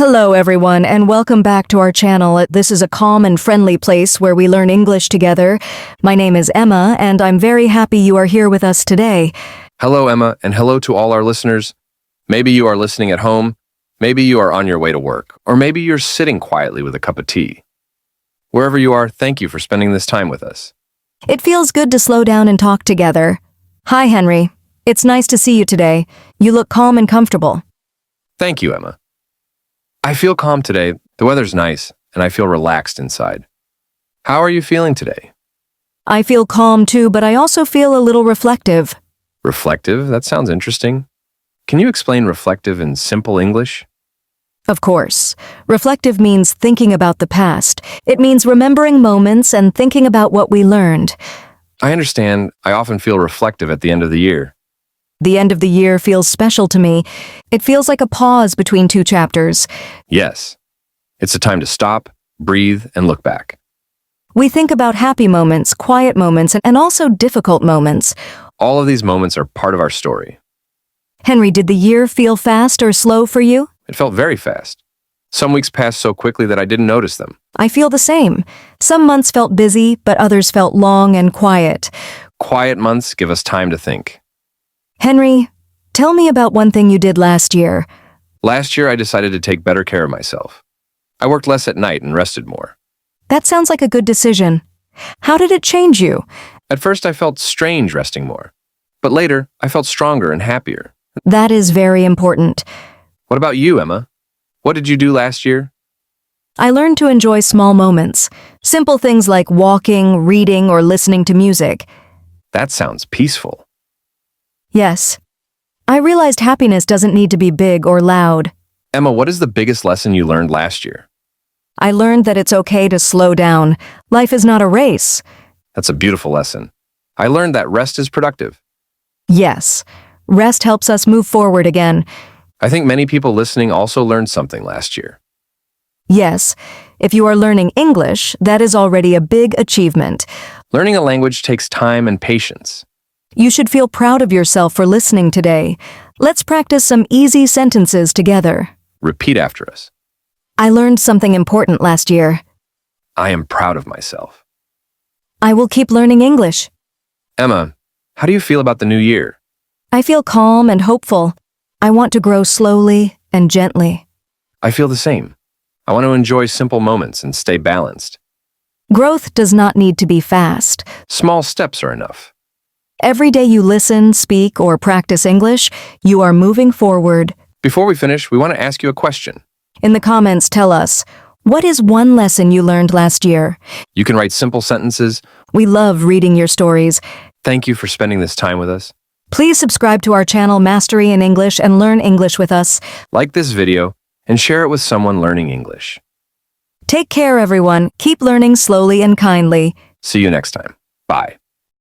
Hello, everyone, and welcome back to our channel. This is a calm and friendly place where we learn English together. My name is Emma, and I'm very happy you are here with us today. Hello, Emma, and hello to all our listeners. Maybe you are listening at home, maybe you are on your way to work, or maybe you're sitting quietly with a cup of tea. Wherever you are, thank you for spending this time with us. It feels good to slow down and talk together. Hi, Henry. It's nice to see you today. You look calm and comfortable. Thank you, Emma. I feel calm today, the weather's nice, and I feel relaxed inside. How are you feeling today? I feel calm too, but I also feel a little reflective. Reflective? That sounds interesting. Can you explain reflective in simple English? Of course. Reflective means thinking about the past. It means remembering moments and thinking about what we learned. I understand. I often feel reflective at the end of the year. The end of the year feels special to me. It feels like a pause between two chapters. Yes. It's a time to stop, breathe, and look back. We think about happy moments, quiet moments, and also difficult moments. All of these moments are part of our story. Henry, did the year feel fast or slow for you? It felt very fast. Some weeks passed so quickly that I didn't notice them. I feel the same. Some months felt busy, but others felt long and quiet. Quiet months give us time to think. Henry, tell me about one thing you did last year. Last year, I decided to take better care of myself. I worked less at night and rested more. That sounds like a good decision. How did it change you? At first, I felt strange resting more. But later, I felt stronger and happier. That is very important. What about you, Emma? What did you do last year? I learned to enjoy small moments. Simple things like walking, reading, or listening to music. That sounds peaceful. Yes. I realized happiness doesn't need to be big or loud. Emma, what is the biggest lesson you learned last year? I learned that it's okay to slow down. Life is not a race. That's a beautiful lesson. I learned that rest is productive. Yes. Rest helps us move forward again. I think many people listening also learned something last year. Yes. If you are learning English, that is already a big achievement. Learning a language takes time and patience. You should feel proud of yourself for listening today. Let's practice some easy sentences together. Repeat after us. I learned something important last year. I am proud of myself. I will keep learning English. Emma, how do you feel about the new year? I feel calm and hopeful. I want to grow slowly and gently. I feel the same. I want to enjoy simple moments and stay balanced. Growth does not need to be fast. Small steps are enough. Every day you listen, speak, or practice English, you are moving forward. Before we finish, we want to ask you a question. In the comments, tell us, what is one lesson you learned last year? You can write simple sentences. We love reading your stories. Thank you for spending this time with us. Please subscribe to our channel Mastery in English and learn English with us. Like this video and share it with someone learning English. Take care, everyone. Keep learning slowly and kindly. See you next time. Bye.